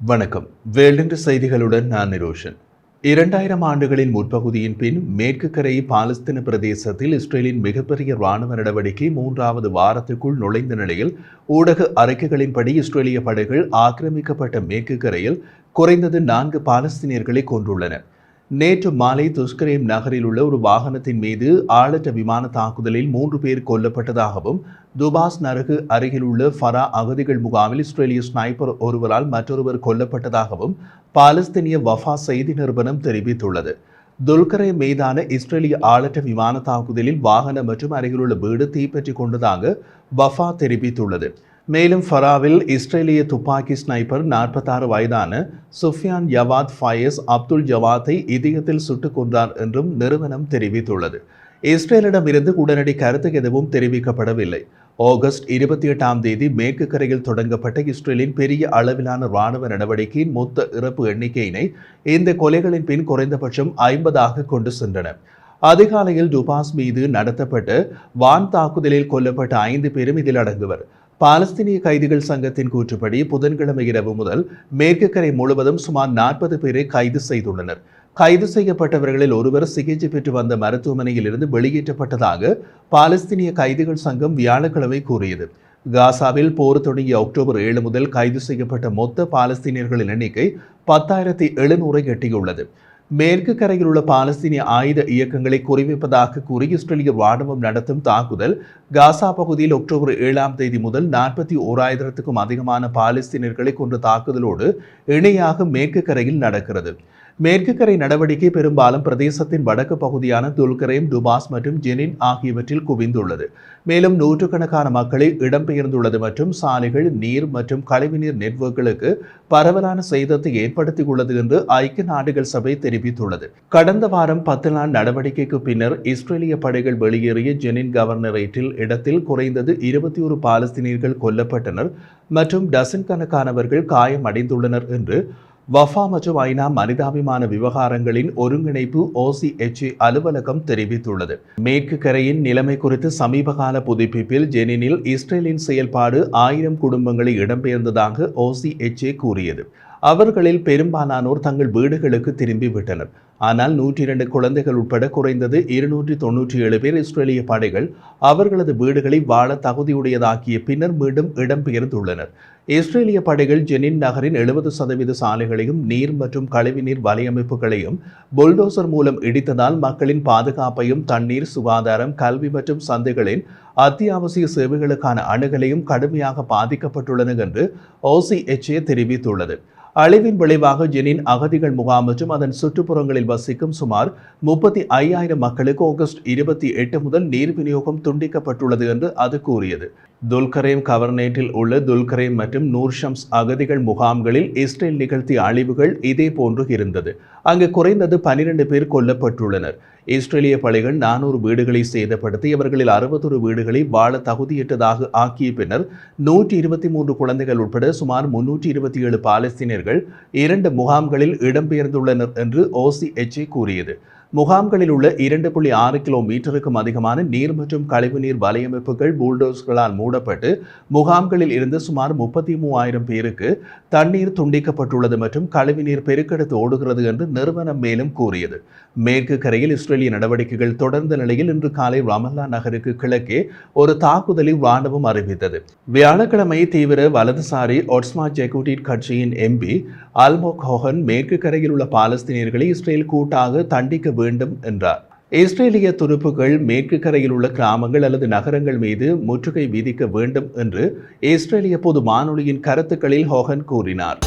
வணக்கம். வேல்டென்று செய்திகளுடன் நான் நிரோஷன். 2000 ஆண்டுகளின் முற்பகுதியின் பின் மேற்கு கரை பாலஸ்தீன பிரதேசத்தில் இஸ்ரேலின் மிகப்பெரிய இராணுவ நடவடிக்கை 3வது வாரத்துக்குள் நுழைந்த நிலையில் ஊடக அறிக்கைகளின்படி இஸ்ரேலிய படைகள் ஆக்கிரமிக்கப்பட்ட மேற்கு கரையில் குறைந்தது 4 பாலஸ்தீனியர்களை கொன்றுள்ளனர். நேற்று மாலை துஸ்கரேம் நகரில் உள்ள ஒரு வாகனத்தின் மீது ஆளற்ற விமான தாக்குதலில் 3 பேர் கொல்லப்பட்டதாகவும் துபாஸ் நரகு அருகில் உள்ள ஃபரா அகதிகள் முகாமில் இஸ்ரேலிய ஸ்னைப்பர் ஒருவரால் மற்றொருவர் கொல்லப்பட்டதாகவும் பாலஸ்தீனிய வஃபா செய்தி நிறுவனம் தெரிவித்துள்ளது. துல்கரேம் மீதான இஸ்ரேலிய ஆளற்ற விமான தாக்குதலில் வாகனம் மற்றும் அருகிலுள்ள வீடு தீப்பற்றி கொண்டதாக வஃபா தெரிவித்துள்ளது. மேலும் ஃபராவில் இஸ்ரேலிய துப்பாக்கி ஸ்னைப்பர் 46 வயதான சுஃபியான் யவாத் ஃபயஸ் அப்துல் ஜவாத்தை இதயத்தில் சுட்டுக் கொன்றார் என்றும் நிறுவனம் தெரிவித்துள்ளது. இஸ்ரேலிடமிருந்து உடனடி கருத்து எதுவும் தெரிவிக்கப்படவில்லை. ஆகஸ்ட் 28ஆம் தேதி மேற்கு கரையில் தொடங்கப்பட்ட இஸ்ரேலின் பெரிய அளவிலான இராணுவ நடவடிக்கையின் மொத்த இறப்பு எண்ணிக்கையினை இந்த கொலைகளின் பின் குறைந்தபட்சம் 50ஆக கொண்டு சென்றன. அதிகாலையில் டுபாஸ் மீது நடத்தப்பட்ட வான் தாக்குதலில் கொல்லப்பட்ட 5 பேரும் இதில் அடங்குவர். பாலஸ்தீனிய கைதிகள் சங்கத்தின் கூற்றுப்படி புதன்கிழமை இரவு முதல் மேற்கு கரை முழுவதும் சுமார் 40 பேரை கைது செய்துள்ளனர். கைது செய்யப்பட்டவர்களில் ஒருவர் சிகிச்சை பெற்று வந்த மருத்துவமனையில் இருந்து வெளியேற்றப்பட்டதாக பாலஸ்தீனிய கைதிகள் சங்கம் வியாழக்கிழமை கூறியது. காசாவில் போர் தொடங்கிய அக்டோபர் 7 முதல் கைது செய்யப்பட்ட மொத்த பாலஸ்தீனியர்களின் எண்ணிக்கை 10,700 எட்டியுள்ளது. மேற்கு கரையில் உள்ள பாலஸ்தீனிய ஆயுத இயக்கங்களை குறிவைப்பதாக கூறி இஸ்ரேலிய ராணுவம் நடத்தும் தாக்குதல் காசா பகுதியில் அக்டோபர் 7ஆம் தேதி முதல் 41,000க்கும் அதிகமான பாலஸ்தீனியர்களை கொன்ற தாக்குதலோடு இணையாக மேற்கு கரையில் நடக்கிறது. மேற்கு கரை நடவடிக்கை பெரும்பாலும் பிரதேசத்தின் வடக்கு பகுதியான துல்கரேம், டுபாஸ் மற்றும் ஜெனின் ஆகியவற்றில் குவிந்துள்ளது. மேலும் நூற்றுக்கணக்கான மக்களை இடம்பெயர்ந்துள்ளது மற்றும் சாலைகள், நீர் மற்றும் கழிவுநீர் நெட்வொர்க்குகளுக்கு பரவலான சேதத்தை ஏற்படுத்தியுள்ளது என்று ஐக்கிய நாடுகள் சபை தெரிவித்துள்ளது. கடந்த வாரம் 10 நாள் நடவடிக்கைக்கு பின்னர் இஸ்ரேலிய படைகள் வெளியேறிய ஜெனின் கவர்னரேட்டில் இடத்தில் குறைந்தது 21 பாலஸ்தீனியர்கள் கொல்லப்பட்டனர் மற்றும் டசன் கணக்கானவர்கள் காயமடைந்துள்ளனர் என்று வஃபா மற்றும் ஐநா மனிதாபிமான விவகாரங்களின் ஒருங்கிணைப்பு OCHA அலுவலகம் தெரிவித்துள்ளது. மேற்கு கரையின் நிலைமை குறித்து சமீபகால புதுப்பிப்பில் ஜெனினில் இஸ்ரேலின் செயல்பாடு 1000 குடும்பங்களை இடம்பெயர்ந்ததாக OCHA கூறியது. அவர்களில் பெரும்பாலானோர் தங்கள் வீடுகளுக்கு திரும்பிவிட்டனர். ஆனால் 102 குழந்தைகள் உட்பட குறைந்தது 297 பேர் இஸ்ரேலிய படைகள் அவர்களது வீடுகளை வாழ தகுதியுடையதாக்கிய பின்னர் மீண்டும் இடம்பெயர்ந்துள்ளனர். இஸ்ரேலிய படைகள் ஜெனின் நகரின் 70% சாலைகளையும் நீர் மற்றும் கழிவுநீர் வலையமைப்புகளையும் புல்டோசர் மூலம் இடித்ததால் மக்களின் பாதுகாப்பையும் தண்ணீர், சுகாதாரம், கல்வி மற்றும் சந்தைகளின் அத்தியாவசிய சேவைகளுக்கான அணுகலையும் கடுமையாக பாதிக்கப்பட்டுள்ளன என்று OCHA தெரிவித்துள்ளது. அழிவின் விளைவாக ஜெனின் அகதிகள் முகாம் மற்றும் அதன் சுற்றுப்புறங்களில் வசிக்கும் சுமார் 35,000 மக்களுக்கு ஆகஸ்ட் 28 முதல் நீர் விநியோகம் துண்டிக்கப்பட்டுள்ளது என்று அது கூறியது. துல்கரேம் கவர்னரேட்டில் உள்ள துல்கரேம் மற்றும் நூர்ஷம்ஸ் அகதிகள் முகாம்களில் இஸ்ரேல் நிகழ்த்திய அழிவுகள் இதே போன்று இருந்தது. அங்கு குறைந்தது 12 பேர் கொல்லப்பட்டுள்ளனர். இஸ்ரேலிய படைகள் 400 வீடுகளை சேதப்படுத்தி அவர்களில் 61 வீடுகளை வாழ தகுதியற்றதாக ஆக்கிய பின்னர் 123 குழந்தைகள் உட்பட சுமார் 327 பாலஸ்தீனியர்கள் 2 முகாம்களில் இடம்பெயர்ந்துள்ளனர் என்று OCHA கூறியது. முகாம்களில் உள்ள 2.6 கிலோமீட்டருக்கும் அதிகமான நீர் மற்றும் கழிவுநீர் வலையமைப்புகள் புல்டோசர்களால் மூடப்பட்டு முகாம்களில் இருந்து சுமார் 33,000 பேருக்கு தண்ணீர் துண்டிக்கப்பட்டுள்ளது மற்றும் கழிவுநீர் பெருக்கெடுத்து ஓடுகிறது என்று நிறுவனம் மேலும் கூறியது. மேற்கு கரையில் இஸ்ரேலிய நடவடிக்கைகள் தொடர்ந்த நிலையில் இன்று காலை ரமல்லா நகருக்கு கிழக்கே ஒரு தாக்குதலை ராணுவம் அறிவித்தது. வியாழக்கிழமை தீவிர வலதுசாரி ஒட்ஸ்மா ஜெகுடிட் கட்சியின் MP அல்மோக் ஹோகன் மேற்கு கரையில் உள்ள பாலஸ்தீனியர்களை இஸ்ரேல் கூட்டாக தண்டிக்க வேண்டும் என்றார். இஸ்ரேலிய துருப்புகள் மேற்கு கரையில் உள்ள கிராமங்கள் அல்லது நகரங்கள் மீது முற்றுகை விதிக்க வேண்டும் என்று இஸ்ரேலிய பொது வானொலியின் கருத்துக்களில் ஹோகன் கூறினார்.